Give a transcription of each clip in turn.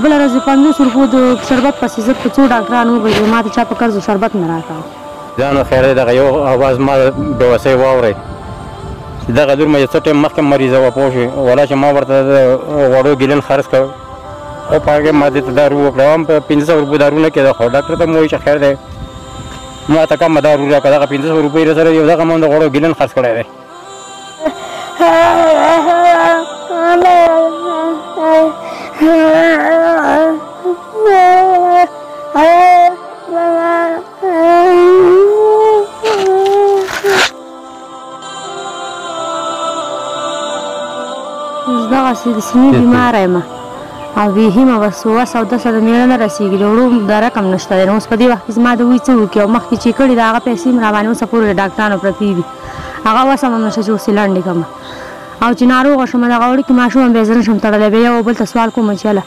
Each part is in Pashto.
بله ورځ د 50 روپو د شربت پسې زه په څو ډاکټران وګرځېدم ما ته چا په قرض شربت نه راکړ. دا نو خیر دی دغه یو اواز ما بېوسۍ واورئ چې دغه لور مې څه ټایم مخکې مریضه وه پوه شوې ولا چې ما ورته د غوړو ګیلن خرڅ کړ او په هغې ما دې ته دارو وکړه هم په 1500 روپو دارو نه کېده خو ډاکټر ته مې ووایي چې خیر دی ما ته کمه دارو راکړه دغه 1500 روپۍ راسره یو دغه ما د غوړو ګیلن خرڅ کړی دی. دغسې د سینې بیماره یم او بیخي مې بس وس او دسه د میړه نه رسېږي د وړو د رقم نشته دی نو اوس په دې وخت کې زما د وی څه وکړي او مخکې چې کړي د هغه پیسې مې راباندې اوسه پورې د ډاکټرانو پرتې دي هغه وس هم نشته چې اوس یې لنډې کړمه او چې ناروغه شوم دغه وړوکي ماشوم هم بیا زه نشم تړلی بیا یو بل ته سوال کوم چې هله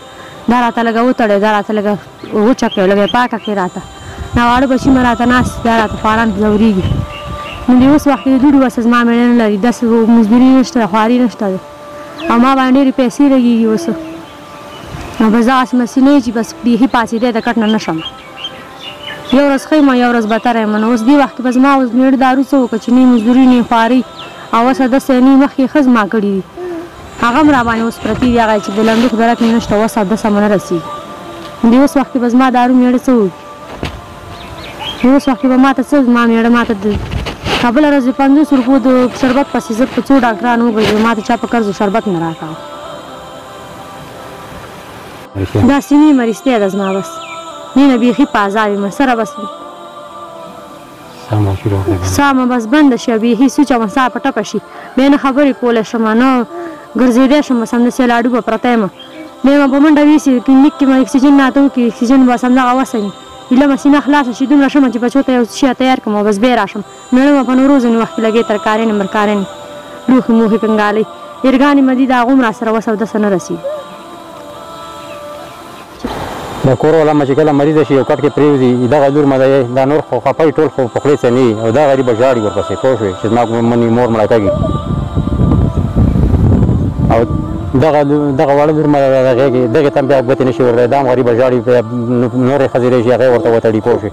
دا راته لږه وتړی دا راته لږه وچه کړې لږه یې پاکه کړې راته ناواړه بچي مې راته ناست دا راته خواران ځورېږي نو د اوس وخت کې د دوړو وسه زما میړه نه لري داسې مزدوري نشته خواري نشته دی او ما باندې ډېرې پیسې لګېږي اوس نو بس دغسې مسینې چې بس بیخي پاڅېدی د کټ نه نه شم یو ورځ ښه یم یو ورځ بتره یم نو اوس دې وخت کې به زما اوس میړه دارو څه وکړه چې نه مزدوري نه خواري او اوس داسې نه مخکې ښه زما کړي دي هغه هم راباندې اوس پرتې دي هغه چې د لنډو خدرت مې نشته اوس داسې مو نه رسېږي دې اوس وخت کې به زما دارو میړه څه وکړي اوس وخت کې به ما ته څه زما میړه ما ته بله ورځ د 50 روپو د شربت پسې زه په څو ډاکټران وګرځېدم ما ته چا په قرض شربت نه راکړ دا سینې مریضتیا ده زما بس مینه بیخي په عذاب یم سره بس ساه مې بس بنده شي بیخي سوچه مې ساه په ټپه شي بیا نه خبرې کولی شم نه ګرځېدی شم بس همداسې لاډو به پرته یم بیا مې په منډه ویسي کلینیک کې مې اکسیجن راته وکړي اکسیجن بس همدغه وسه وي ایله مې سینه خلاصه شي دومره شمه چې بچو ته یو شی تیار کړم او بس بیا راشم میړه مې په نورو ځینې وخت کې لګې ترکارېنې مرکارېنې لوښي موښي پنګالۍ ایرګانې مې دي د هغو هم راسره وس او داسې نه رسېږي د کور والا مې چې کله مریضه شي یو کټ کې پرېوځي دغه لور مې دا نور خو خفه ټول خو په خولې څه نه وي او دا غریبه ژاړي ورپسې پوه شوې چې زما منې مور مړه کېږي او دغه واړه لور مې دغې ته هم بیا ګوتې نه شي ورلی دا هم غریبه ژاړي نورې ښځې راشي هغې ورته وتړي پوه شوې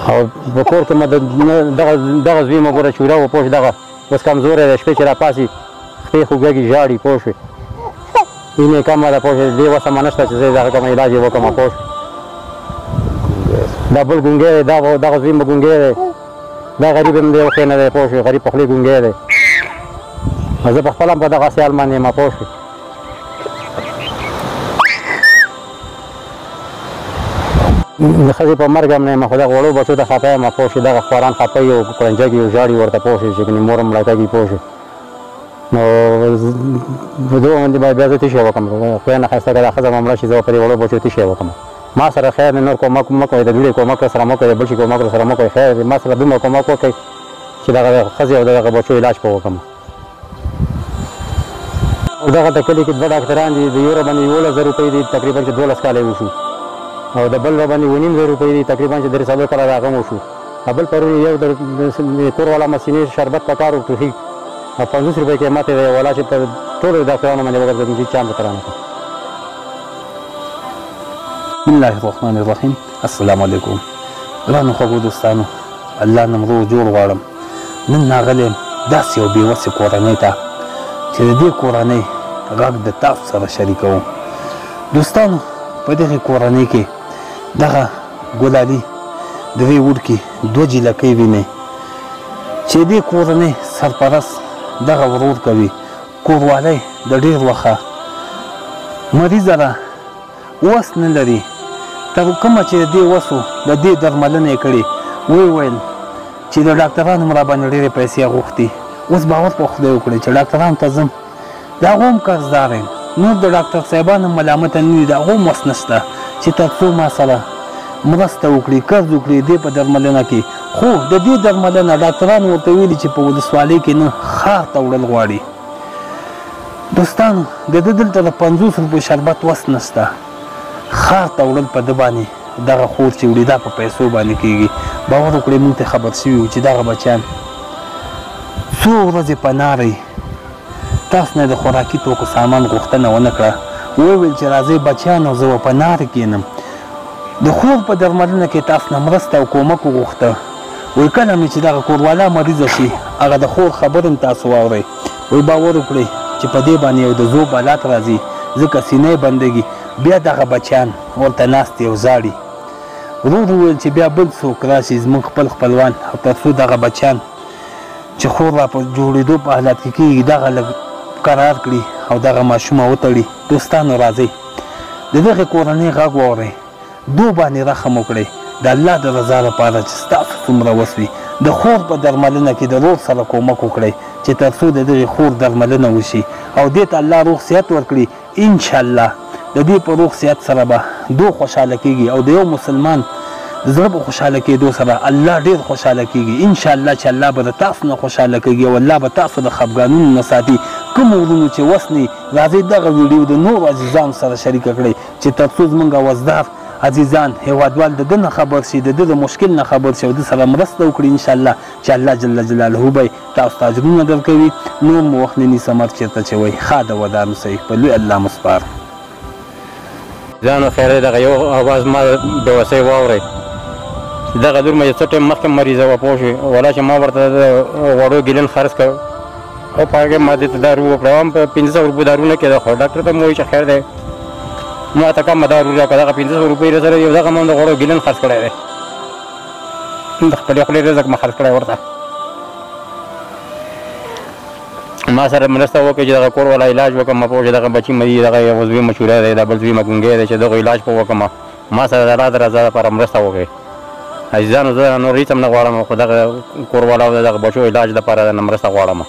او په کور کې مې دغه زوی مې ګوره چوره و پوه شو دغه اوس کمزوری دی شپې چې راپاسي خپې خوږېږي ژاړي پوه شوې وینې کمه ده پوه شوې دې وسه مې نشته چې زه دغه کوم علاج یې وکړم پوه شوې دا بل ګونګی دی دغه زوی مې ګونګی دی دا غریب هم دی ښې نه دی پوه شوې غریب په خولې ګونګی دی زه په خپله هم په دغسې حال باندې یم پوه شوې د ښځې په مرګ هم نه یم خو دغه وړو بچو ته خفه یم پوه شوې دغه خواران خفه وي او کړنجک وي او ژاړي ورته پوه شوې چې کنې مور هم مړه کېږي پوه شوې نو په دغو باندې باید بیا زه څه شی وکړم خدای نه ښایسته که دا ښځه مې مړه شي زه به په دې وړو بچو څه شی وکړم ما سره خیر دی نور کومک مه کوئ د دوړې کومک سره مه کوئ د بل شي کومک سره مه کوئ خیر دی ما سره دومره کومک وکړئ چې دغه ښځې او دغه بچو علاج په وکړم دغه ته کلي کې 2 ډاکټران دي د یو را باندې 11,000 روپۍ دي تقریبا چې 12 کاله یې وشو او د بل را باندې 9,500 روپۍ دي تقریبا چې 3 کاله د هغه هم وشو بل پرون یو د کور والا مسینې شربت په کار وټوخي او 50 روپۍ کې ماته دی والا چې په ټولو ډاکټرانو باندې وګرځېدم چې چا هم درته رانه کړه. بسم الله الرحمن الرحیم. السلام علیکم ګرانو خوږو دوستانو الله نه مړو جوړ غواړم نن راغلی یم داسې یو بېوسې کورنۍ ته چې د دې کورنۍ غږ د تاسو سره شریکوم. دوستانو په دغې کورنۍ کې دغه ګلالي 2 وړکي 2 جلکۍ وینئ چې دې کورنۍ سرپرست دغه ورور کوي کوروالی د ډېر وخه مریضه ده وس نه لري تر کومه چې د دې وسو د دې درملنه یې کړې ویې ویل چې د ډاکټرانو مې راباندې ډېرې پیسې غوښتي اوس باور په خدای وکړئ چې ډاکټرانو ته ځم د هغو هم قرضدار یم نور د ډاکټر صاحبان هم ملامته نه دي د هغو هم وس نشته چې تر څو ما سره مرسته وکړي قرض وکړي دې په درملنه کې خو د دې درملنه ډاکټرانو ورته ویلي چې په ولسوالۍ کې نه ښار ته وړل غواړي. دوستانو د ده دلته د 50 روپو شربت وس نشته ښار ته وړل په ده باندې دغه خور چې وړي دا په پیسو باندې کېږي باور وکړئ موږ ته خبر شوي وو چې دغه بچیان څو ورځې په ناره تاسو نه د خوراکي توکو سامان غوښتنه ونه کړه وویل چې راځئ بچیانو زه به په نار کښېنم د خور په درملنه کې تاسو نه مرسته او کومک وغوښته وایي کله مې چې دغه کوروالا مریضه شي هغه د خور خبر هم تاسو واورئ وایي باور وکړئ چې په دې باندې یو د زوب حالات راځي ځکه سینه یې بندېږي بیا دغه بچیان ورته ناست دي او زاړي ورور وویل چې بیا بل څوک راشي زموږ خپل خپلوان او تر څو دغه بچیان چې خور را په جوړېدو په حالت کې کېږي دغه لږ قرار کړي او دغه ماشومه وتړي دوستانو راځئ د دغې کورنۍ غږ واورئ دو باندې رحم وکړئ د الله د رضا لپاره چې ستاسو څومره وس وي د خور په درملنه کې د رور سره کومک وکړئ چې تر څو د دغې خور درملنه وشي او دې ته الله روغ صحت ورکړي انشاءالله د دې په روغ صحت سره به دو خوشحاله کېږي او د یو مسلمان زړه په خوشحاله کېدو سره الله ډېر خوشحاله کېږي انشاءالله چې الله به د تاسو نه خوشحاله کېږي او الله به تاسو د خفګانونو نه ساتي کوم ورونو چې وس نه راځئ دغه ویډیو د نورو عزیزانو سره شریکه کړئ چې تر څو زموږ وزدار عزیزان هیوادوال د ده نه خبر شي د ده د مشکل نه خبر شي او د سره مرسته وکړي انشاءالله چې الله جل جلاله به تاسو ته اجرونه درکوي نور مو وخت نه نیسه مرګ چېرته چې وایي ښه د ودار اوسئ په لوی الله مو سپار ځانو خیره دغه یو اواز ما بېوسۍ واورئ دغه لور مې څه ټایم مخکې مریضه وه پوه شوې ولا چې ما ورته د غوړو ګیلن خرڅ کړ او په هغې ما دې ته دارو وکړه هم په 500 روپۍ دارو نه کېده خو ډاکټر ته مې ووایي چې خیر دی ما ته کمه دارو راکړه دغه 500 روپۍ راسره یو دغه ما هم د غوړو ګیلن خرڅ کړی دی د خپلې خولې رزق مې خرڅ کړی ورته ما سره مرسته وکړي چې دغه کور والا علاج وکړم پوه شو دغه بچي مې دغه یو زوی مشوره دی دا بل زوی مګونګی دی چې دغه علاج په وکړم ما سره د الله د رضا لپاره مرسته وکړئ عزیزانو زه نور هېڅ هم نه غواړم خو دغه کور والا او دغه بچو علاج لپاره نه مرسته غواړم